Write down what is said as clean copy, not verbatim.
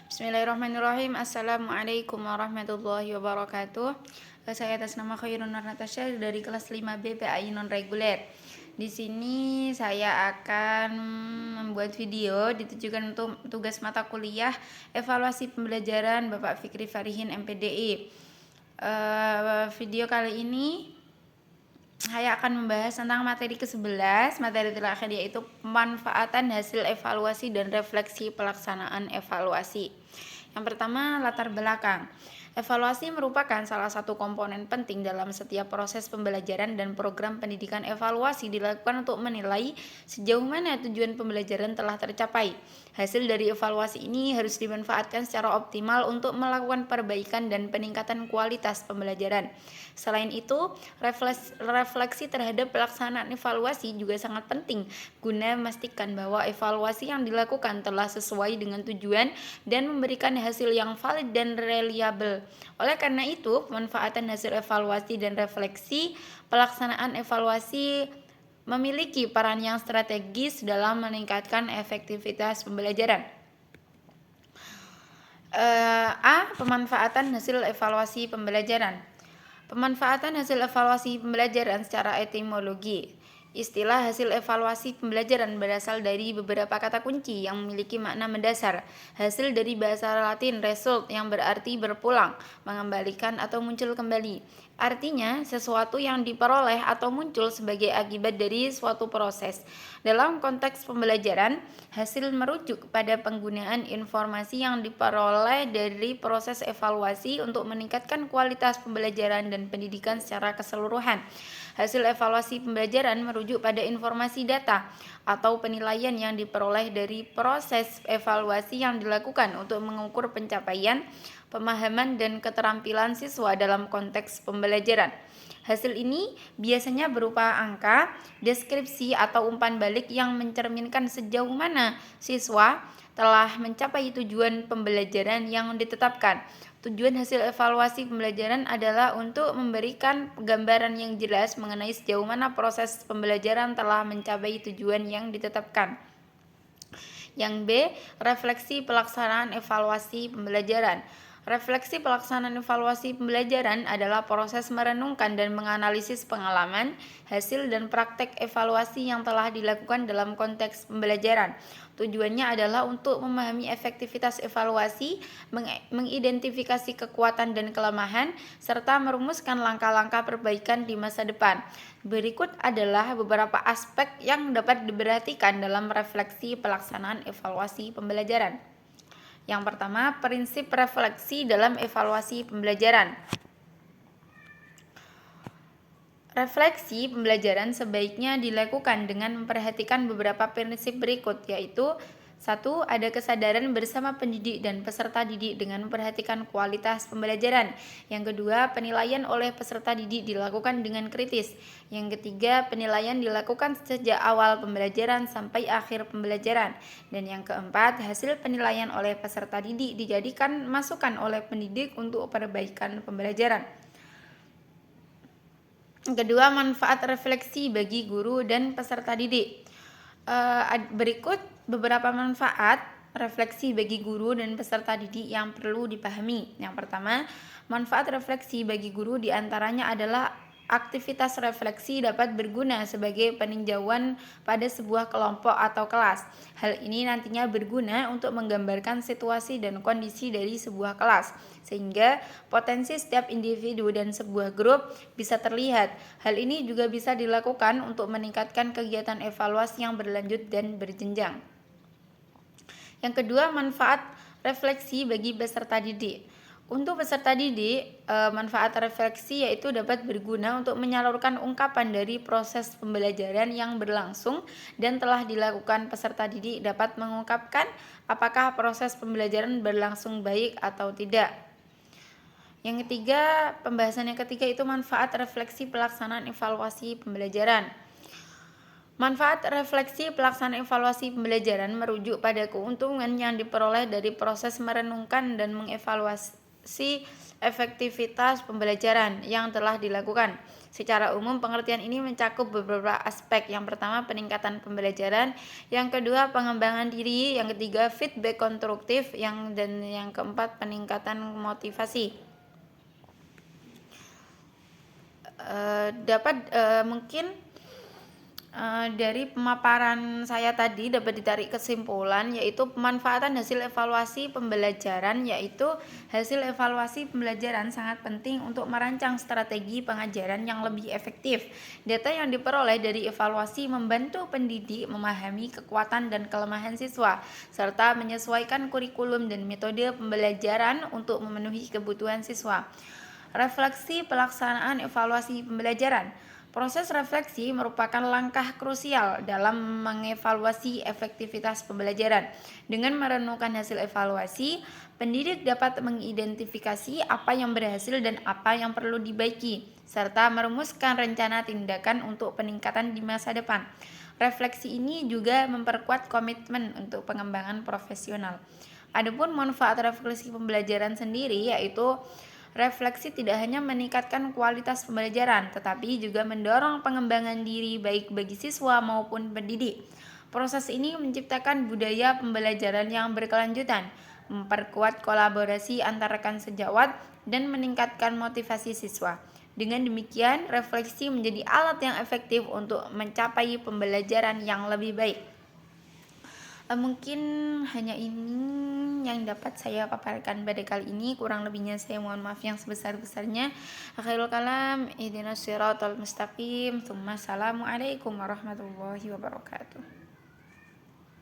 Bismillahirrahmanirrahim. Assalamualaikum warahmatullahi wabarakatuh. Saya atas nama Khairun Nur Natasha dari kelas 5B PAI non reguler. Di sini saya akan membuat video ditujukan untuk tugas mata kuliah evaluasi pembelajaran Bapak Fikri Farihin MPDI. Video kali ini saya akan membahas tentang materi ke-11, materi terakhir, yaitu pemanfaatan hasil evaluasi dan refleksi pelaksanaan evaluasi. Yang pertama, latar belakang. Evaluasi merupakan salah satu komponen penting dalam setiap proses pembelajaran dan program pendidikan. Evaluasi dilakukan untuk menilai sejauh mana tujuan pembelajaran telah tercapai. Hasil dari evaluasi ini harus dimanfaatkan secara optimal untuk melakukan perbaikan dan peningkatan kualitas pembelajaran. Selain itu, refleksi terhadap pelaksanaan evaluasi juga sangat penting guna memastikan bahwa evaluasi yang dilakukan telah sesuai dengan tujuan dan memberikan hasil yang valid dan reliable. Oleh karena itu, pemanfaatan hasil evaluasi dan refleksi pelaksanaan evaluasi memiliki peran yang strategis dalam meningkatkan efektivitas pembelajaran. Pemanfaatan hasil evaluasi pembelajaran. Pemanfaatan hasil evaluasi pembelajaran secara etimologi. Istilah hasil evaluasi pembelajaran berasal dari beberapa kata kunci yang memiliki makna mendasar. Hasil dari bahasa Latin result yang berarti berpulang, mengembalikan atau muncul kembali. Artinya sesuatu yang diperoleh atau muncul sebagai akibat dari suatu proses. Dalam konteks pembelajaran, hasil merujuk pada penggunaan informasi yang diperoleh dari proses evaluasi untuk meningkatkan kualitas pembelajaran dan pendidikan secara keseluruhan. Hasil evaluasi pembelajaran merujuk pada informasi data atau penilaian yang diperoleh dari proses evaluasi yang dilakukan untuk mengukur pencapaian, pemahaman, dan keterampilan siswa dalam konteks pembelajaran. Hasil ini biasanya berupa angka, deskripsi, atau umpan balik yang mencerminkan sejauh mana siswa telah mencapai tujuan pembelajaran yang ditetapkan. Tujuan hasil evaluasi pembelajaran adalah untuk memberikan gambaran yang jelas mengenai sejauh mana proses pembelajaran telah mencapai tujuan yang ditetapkan. Yang B, refleksi pelaksanaan evaluasi pembelajaran. Refleksi pelaksanaan evaluasi pembelajaran adalah proses merenungkan dan menganalisis pengalaman, hasil, dan praktek evaluasi yang telah dilakukan dalam konteks pembelajaran. Tujuannya adalah untuk memahami efektivitas evaluasi, mengidentifikasi kekuatan dan kelemahan, serta merumuskan langkah-langkah perbaikan di masa depan. Berikut adalah beberapa aspek yang dapat diperhatikan dalam refleksi pelaksanaan evaluasi pembelajaran. Yang pertama, prinsip refleksi dalam evaluasi pembelajaran. Refleksi pembelajaran sebaiknya dilakukan dengan memperhatikan beberapa prinsip berikut, yaitu 1. Ada kesadaran bersama pendidik dan peserta didik dengan memperhatikan kualitas pembelajaran. Yang kedua, penilaian oleh peserta didik dilakukan dengan kritis. Yang ketiga, penilaian dilakukan sejak awal pembelajaran sampai akhir pembelajaran. Dan yang keempat, hasil penilaian oleh peserta didik dijadikan masukan oleh pendidik untuk perbaikan pembelajaran. Kedua, manfaat refleksi bagi guru dan peserta didik. Berikut beberapa manfaat refleksi bagi guru dan peserta didik yang perlu dipahami. Yang pertama, manfaat refleksi bagi guru diantaranya adalah aktivitas refleksi dapat berguna sebagai peninjauan pada sebuah kelompok atau kelas. Hal ini nantinya berguna untuk menggambarkan situasi dan kondisi dari sebuah kelas, sehingga potensi setiap individu dan sebuah grup bisa terlihat. Hal ini juga bisa dilakukan untuk meningkatkan kegiatan evaluasi yang berlanjut dan berjenjang. Yang kedua, manfaat refleksi bagi peserta didik. Untuk peserta didik, manfaat refleksi yaitu dapat berguna untuk menyalurkan ungkapan dari proses pembelajaran yang berlangsung dan telah dilakukan. Peserta didik dapat mengungkapkan apakah proses pembelajaran berlangsung baik atau tidak. Yang ketiga, pembahasan yang ketiga itu manfaat refleksi pelaksanaan evaluasi pembelajaran. Manfaat refleksi pelaksanaan evaluasi pembelajaran merujuk pada keuntungan yang diperoleh dari proses merenungkan dan mengevaluasi efektivitas pembelajaran yang telah dilakukan. Secara umum, pengertian ini mencakup beberapa aspek. Yang pertama, peningkatan pembelajaran. Yang kedua, pengembangan diri. Yang ketiga, feedback konstruktif. Dan yang keempat, peningkatan motivasi. Mungkin dari pemaparan saya tadi dapat ditarik kesimpulan, yaitu pemanfaatan hasil evaluasi pembelajaran, yaitu hasil evaluasi pembelajaran sangat penting untuk merancang strategi pengajaran yang lebih efektif. Data yang diperoleh dari evaluasi membantu pendidik memahami kekuatan dan kelemahan siswa, serta menyesuaikan kurikulum dan metode pembelajaran untuk memenuhi kebutuhan siswa. Refleksi pelaksanaan evaluasi pembelajaran. Proses refleksi merupakan langkah krusial dalam mengevaluasi efektivitas pembelajaran. Dengan merenungkan hasil evaluasi, pendidik dapat mengidentifikasi apa yang berhasil dan apa yang perlu dibaiki, serta merumuskan rencana tindakan untuk peningkatan di masa depan. Refleksi ini juga memperkuat komitmen untuk pengembangan profesional. Adapun manfaat refleksi pembelajaran sendiri, yaitu refleksi tidak hanya meningkatkan kualitas pembelajaran, tetapi juga mendorong pengembangan diri baik bagi siswa maupun pendidik. Proses ini menciptakan budaya pembelajaran yang berkelanjutan, memperkuat kolaborasi antar rekan sejawat, dan meningkatkan motivasi siswa. Dengan demikian, refleksi menjadi alat yang efektif untuk mencapai pembelajaran yang lebih baik. Mungkin hanya ini yang dapat saya paparkan pada kali ini. Kurang lebihnya saya mohon maaf yang sebesar-besarnya. Akhirul kalam, ihdinas siratal mustaqim. Assalamualaikum warahmatullahi wabarakatuh.